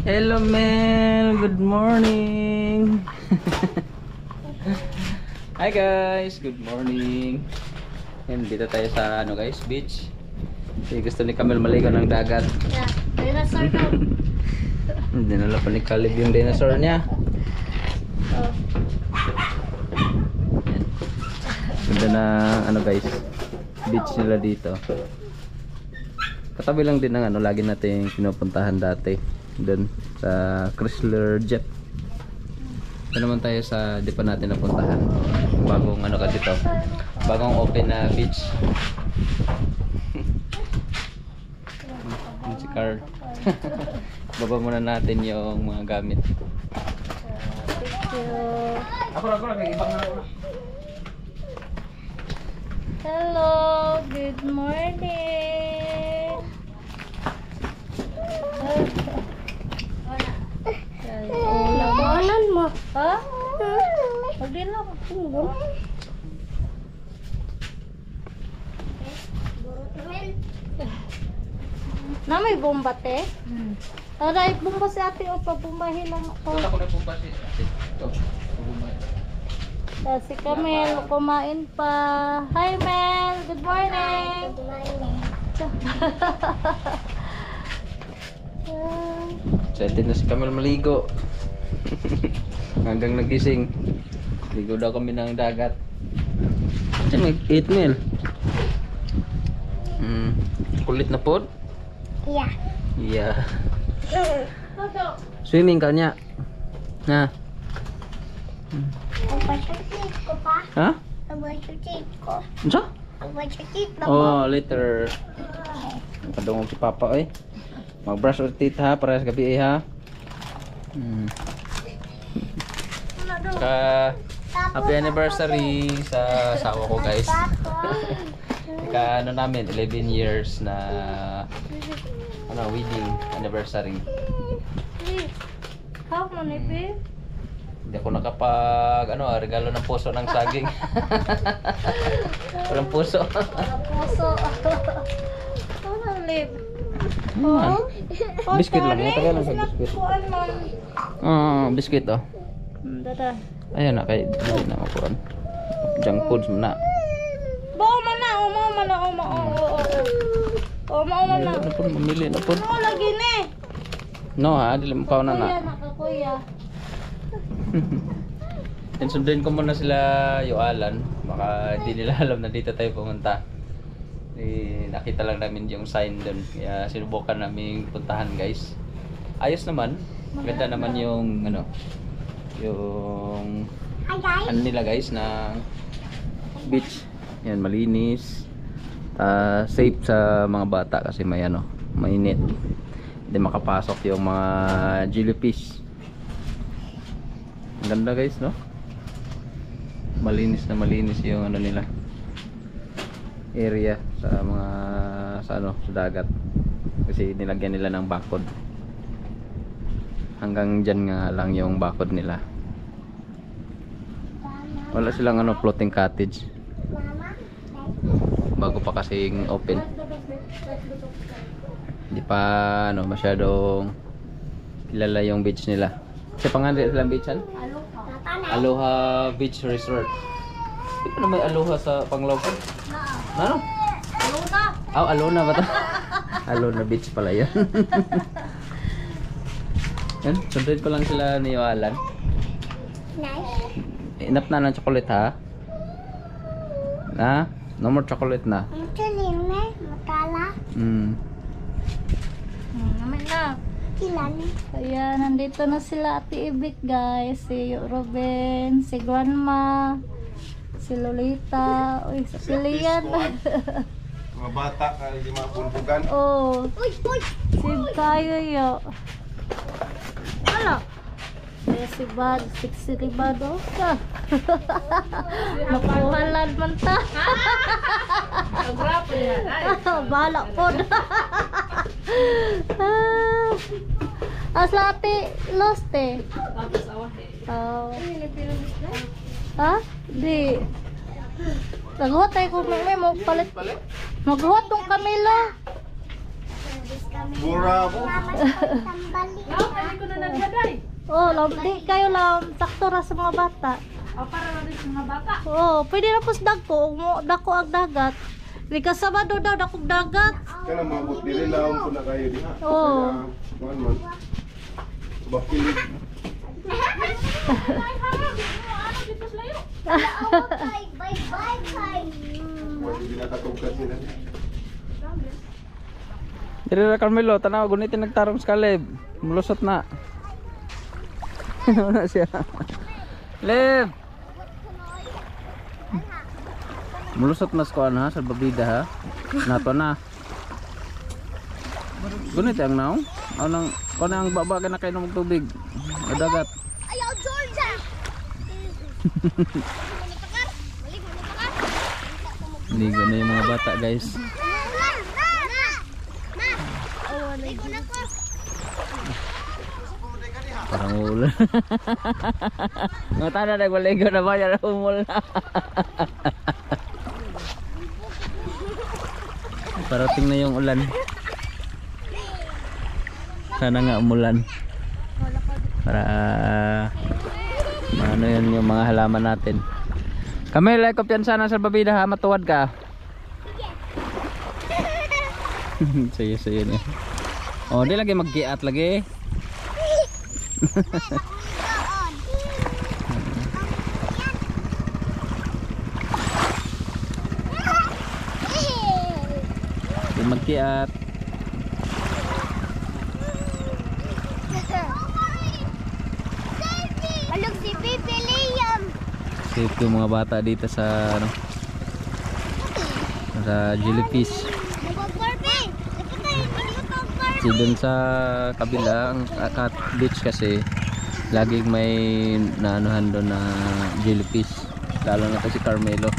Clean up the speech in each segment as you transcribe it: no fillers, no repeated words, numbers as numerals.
Hello Mel, good morning. Hi guys, good morning. Yan, dito tayo sa ano guys, beach. Kasi gusto ni Camel maligo ng dagat. Yeah, dinosaur daw. Dinala pa ni Caleb yung dinosaur niya. Oh. Yan. Ganda na ano guys, beach nila dito. Katabi lang din ng ano, lagi natin pinupuntahan dati. Doon sa Chrysler Jet. Ito naman tayo sa di pa natin napuntahan. Bagong ano ka dito. Bagong open na beach. Si Carl. Baba muna natin yung mga gamit. Thank you. Ako may ibang na. Hello, good morning. Labanan mo. Ha? Pagdi lang. Na may bomba te? Aray, bomba si ate o pabumbahin lang ako. Ako na po pa si ate. Ito. Si Camel, kumain pa. Hi Mel, good morning. Good morning. Excited na si Camel maligo. Hanggang nagising. Ligo daw kami ng dagat. Diyan may 8 mil. Kulit na pod? Yeah. Yeah. Swimming ka niya. Na. Pagpasutit ko pa. Ha? Pagpasutit ko. Ano? Pagpasutit na Oh, later. Kadungog si Papa eh. Mag-brush or teeth ha, parehas gabi eh ha. Saka happy anniversary sa asawa ko guys. Saka ano namin 11 years na ano wedding anniversary. How many babe? Hindi ako nakapag ano regalo ng puso ng saging. Walang puso. Puso. Ano lip? Biscuit lang, matagal lang sa biscuit. Biscuit oh. Dada. Ayan na kay dili na makuan. Junk foods na. Bao man na, uma man na. Ano po mamili na po. Ano lagi ni? No ha, dili mo pa na na. Kuya nakakuya. Sundin ko muna sila yung Alan. Baka hindi nila alam na dito tayo pumunta. Nakita lang namin yung sign doon. Kaya sinubukan namin puntahan guys. Ayos naman. Ganda naman yung ano. Yung Hi guys. ano nila guys na beach. Yan malinis. Safe sa mga bata kasi may ano, mainit. Hindi makapasok yung mga jellyfish. Ang ganda guys no. Malinis na malinis yung ano nila area sa mga sa dagat kasi nilagyan nila ng bakod hanggang dyan nga lang yung bakod nila, wala silang ano floating cottage bago pa kasing open, hindi pa ano masyadong kilala yung beach nila kasi pangalan silang beachan Aloha Beach Resort. Di pa na may Aloha sa Panglawpon? Ano? Aluna. Alona ba ito? Alona Beach pala yan. Yan, sundin ko lang sila ni Alan. Nice. Enough na ng chocolate ha? Na? No more chocolate na. Ang tulim na. Matala. Naman na. Ilan? Kaya nandito na sila Ate Ibit guys. Si Ruben, si Grandma, si Lolita, uy, si Lian. Mga bata ka hindi mabulbugan. Oh, Uy! Uy! si Kayo yo. Wala. Kaya si Bad, si Bad oh. Nakuhalan man ta. Nagrapo yan. Bala po. Asla ate lost eh. Oh. Ha? Di. Naghuwat tayo kung may mo palit. Maghuwat tong Camilo. Service kami. Mura po. Sambali. Oh, di kayo lang sakto ra sa mga bata. Para lang din sa mga bata. Oh, pwede na po sa dagko, dako ang dagat. Lika Sabado daw dakog dagat. Kaya mabot dili laom ko na kayo diha. Oo. Kuan man. Bakilig. Bye bye bye. Wala ginakatog kasi na. Diri ra Carmelo, tanaw gunitin nagtarong sa Caleb. Mulusot na. Ano na siya? Lev. Mulusot na sa ha, sa babida ha. Nato na. Gunit ang naong. Anong kung ang baba ka na kayo ng tubig. Dagat. Ayaw Georgia. Ligo na yung mga bata guys. Parang ulan. Mga tanda na maligo na ba yan umul na. Parating na yung ulan. Sana nga umulan. Para ano yun yung mga halaman natin. Kami like kumpiyansa na sa babida ha, matuwad ka. Sayo niya. Oh, di lagi magkiat lagi. Di magkiat. Alok si Pipi Liam. Safe yung mga bata dito sa ano, sa jellyfish. Kasi dun sa kabila ang Cat Beach kasi laging may naanuhan doon na jellyfish, lalo na kasi Carmelo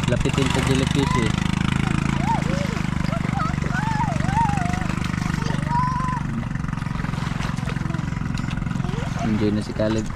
lapitin sa jellyfish eh. Enjoy na si Caleb.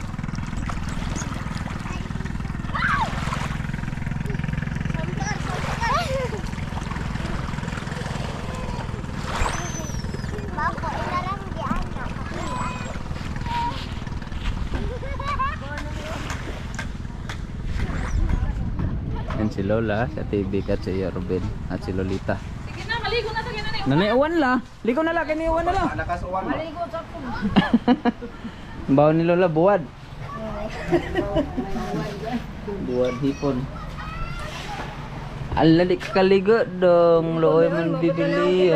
Yan si Lola, si Tibik at si Ruben at si Lolita. Sige na, maligo na sa ganun. Nanaiwan la. Ligo na la, kaniwan na la. Nakasuwan mo. Maligo sa po. Bawa ni Lola buwad. Buwad hipon. Alalik kaligo dong, looy man bibili.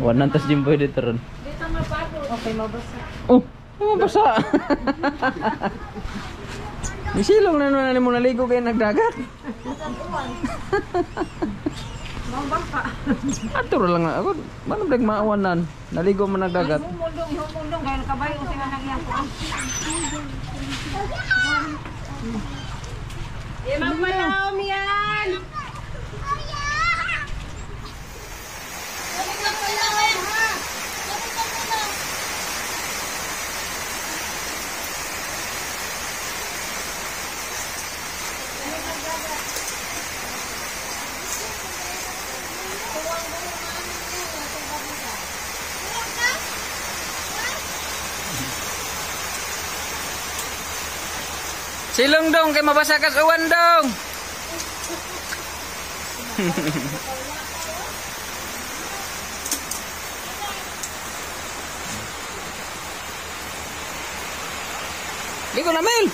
Wanan tas jimboy dito ron. Dito nga bago. Okay, mabasa. Oh, mabasa. Misilong na naman mo naligo kayo nagdagat. Mabaka. Atur lang ako. Manong blag maawanan. Naligo man nagdagat. Humundong, gaya kabayo sila nagyang po. Magmalaom yan! Silong dong, kay mabasa ka sa uwan dong. Ligo na Mel.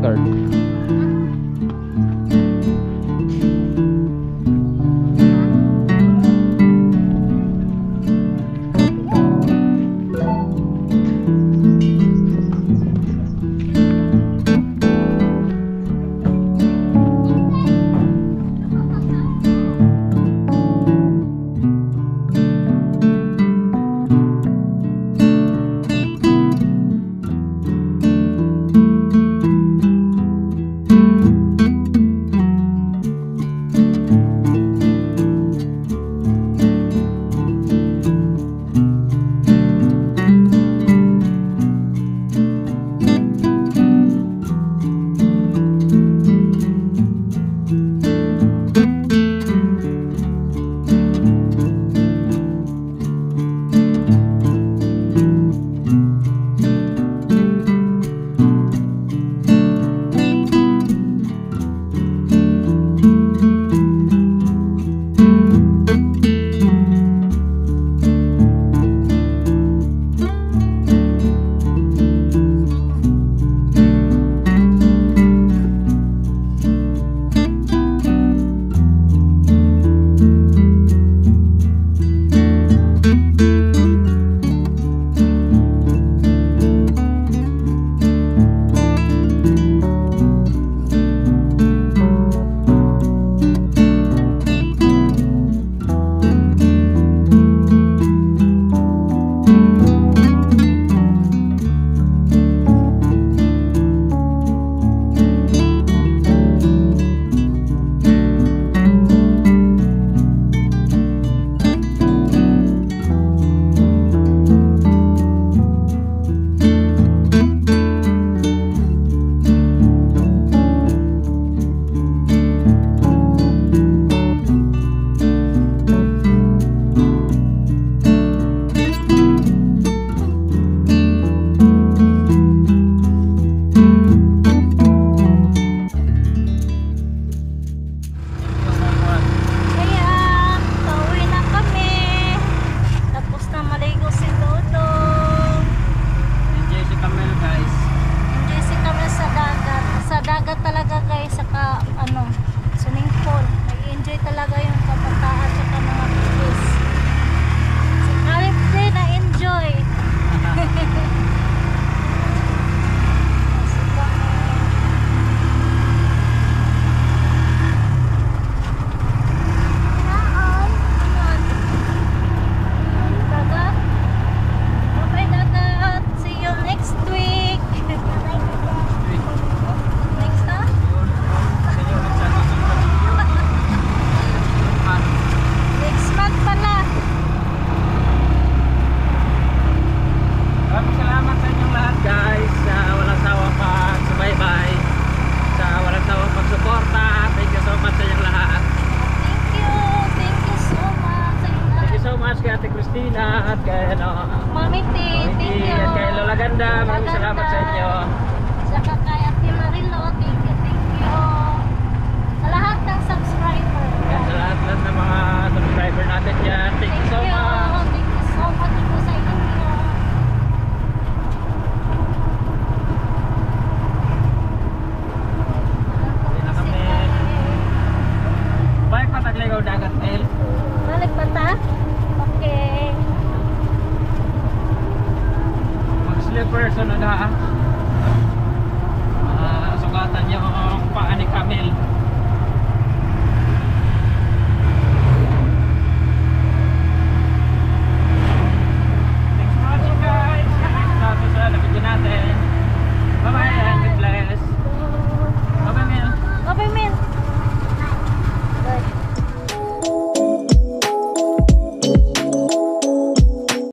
card. Christina at kay Mami T, Mami thank T, you. at kay Lola Ganda. Maraming salamat sa inyo. Saka kay Ate Marilo, thank you, thank you. Sa lahat ng subscriber. At sa lahat ng mga subscriber natin dyan. Thank you so much. Thank you so much po sa inyo. Hindi na kami. Balik pa tagligaw dagat, El. Balik pa ta? Okay. Mag-slippers ano na. Sugatan yung paa ni Camille.